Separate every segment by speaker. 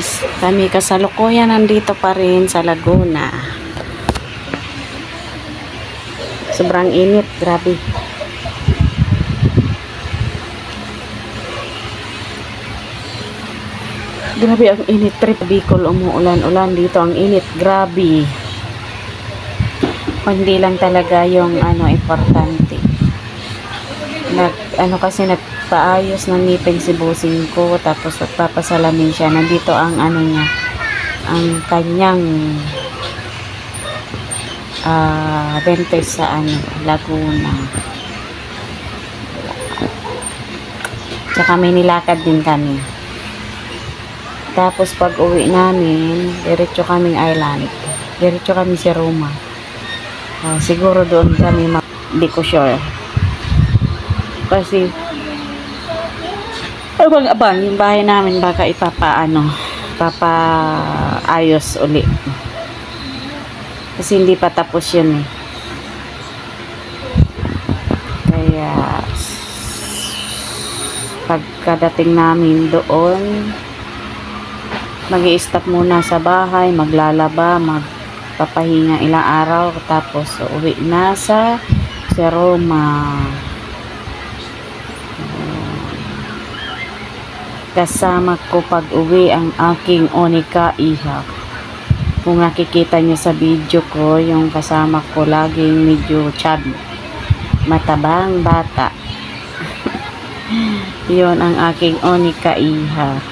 Speaker 1: guys, kami kasalukuyan nandito pa rin sa Laguna. Sobrang init, grabe. Grabe ang init, trip Bicol, umuulan-ulan dito, ang init, grabe. Hindi lang talaga yung importante. Kasi nagpaayos ng ngipin si busing ko, tapos nagpapasalamin siya. Nandito ang niya, ang kanyang dentist sa Laguna. Tsaka may nilakad din kami. Tapos pag uwi namin, diretso kaming island. Diretso kami sa Roma. Siguro doon kami di ko sure. Kasi abang yung bahay namin baka ipapaayos uli. Kasi hindi pa tapos yun eh. Kaya pagkadating namin doon, mag-i-stop muna sa bahay, maglalaba, magpapahinga ilang araw, tapos uwi na sa Roma. Kasama ko pag uwi ang aking onika iha. Kung nakikita nyo sa video ko, yung kasama ko laging medyo chubby, matabang bata. Yon ang aking onika iha.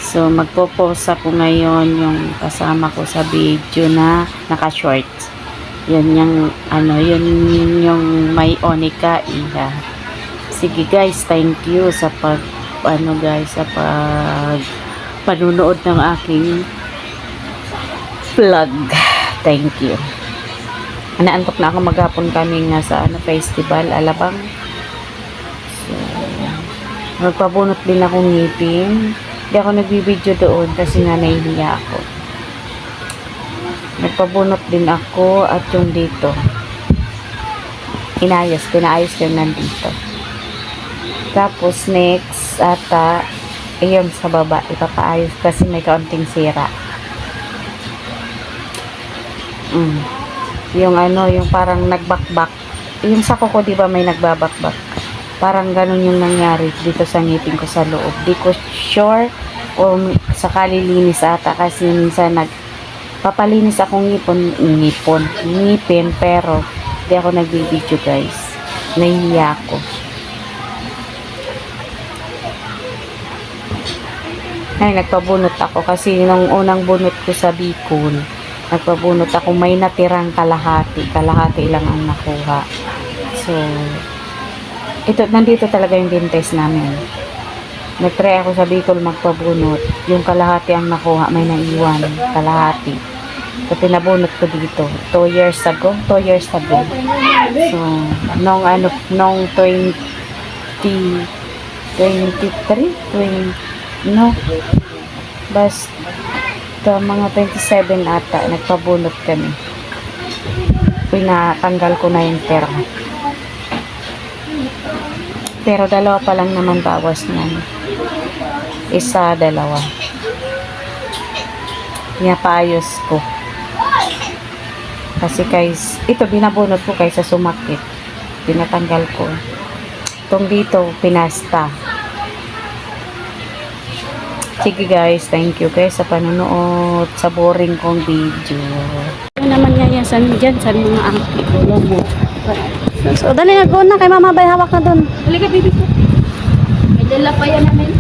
Speaker 1: So magpo-post ako ngayon yung kasama ko sa video na naka-shorts. Yan yung yun yung may onika iha. Sige guys, thank you sa sa panunood ng aking vlog. Thank you. Naantok na ako, maghapon kami nga sa festival, Alabang. So, magpabunot din akong ngipin. Hindi ako nagbibideo doon kasi nga nahihiya ako. Nagpabunot din ako at yung dito. Pinaayos yung nandito. Tapos next ata ayun sa baba ipapaayos kasi may kaunting sira. Yung yung parang nagbakbak. Yung sa kuko, di ba may nagbabakbak? Parang ganun yung nangyari dito sa ngipin ko sa loob. Di ko sure kung sakali linis ata kasi minsan papalinis akong ngipin pero di ako nagbibideo guys. Nahihiya ako. Ay, nagpabunot ako kasi nung unang bunot ko sa Bicol, nagpabunot ako, may natirang kalahati lang ang nakuha. So nandito talaga yung dentist namin. Nagtry ako sa Bicol magpabunot, yung kalahati ang nakuha, may naiwan kalahati. So pinabunot ko dito 2 years ago. So nung 2023 basta mga 27 ata nagpabunot kami. Pinatanggal ko na yung pera, pero dalawa pa lang naman bawas niyan, 1, 2. Pinapaayos ko kasi guys, ito binabunot ko kaysa sumakit, pinatanggal ko. Itong dito pinasta. Sige guys, thank you guys sa panonood sa boring kong video. Ano naman nga yan, saan mga angki ulo mo. So, dali nga na kay mama bay, hawak na dun. Halika baby ko. May dala pa yan namin.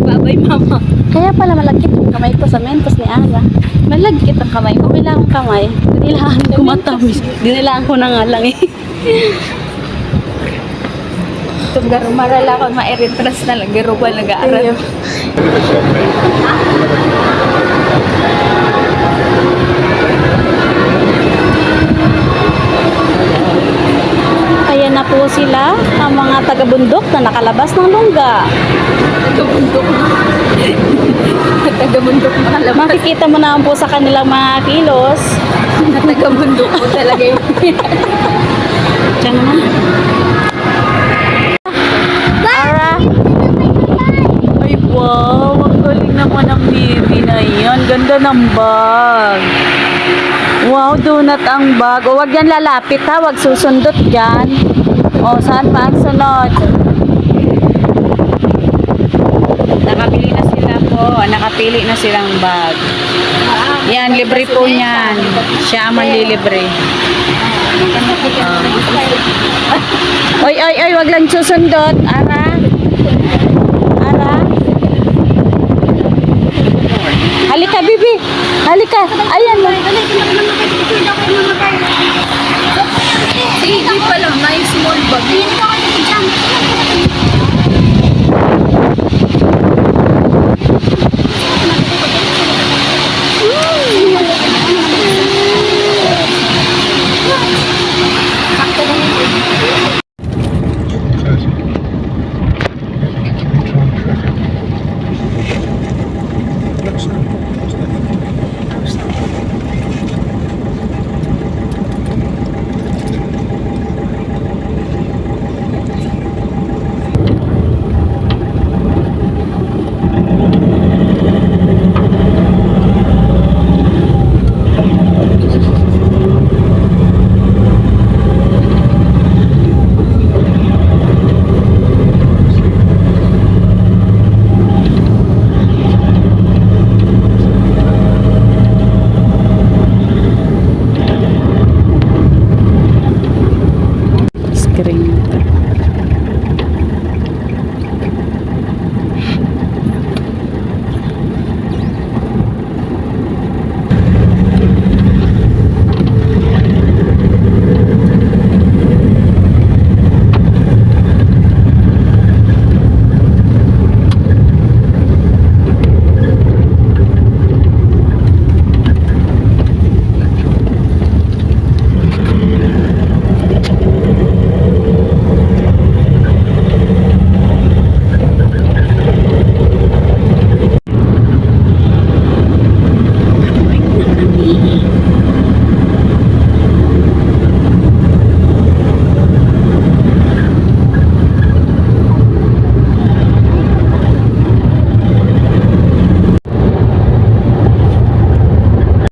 Speaker 1: Babay mama. Kaya pala malagkit ang kamay ko sa mentos ni Ara. Malagkit ang kamay ko, bilang kamay. Dinilaan ko matamis. Dinilaan ko na nga lang eh. Itong garo, marala ko, ma-eritras na lang. Garo ba nag-aaral? Ayan na po sila, ang mga taga-bundok na nakalabas ng lungga. Taga-bundok na. Taga-bundok makalabas. Makikita mo naman po sa kanilang mga kilos. Taga-bundok po talaga yun. Diyan naman. Wow, ang galing naman ng Mimi na yan. Ganda ng bag. Wow, donut ang bag. O, wag yan lalapit ha. Wag susundot dyan. O, saan pa ang sunod? Nakabili na sila po. Nakapili na silang bag. Yan, libre po niyan. Siya ang manlilibre. Oy, oy, oy, wag lang susundot. Ara. Ara. Halika, bibi. Halika. Ayan.
Speaker 2: Sige, pala, may small bag.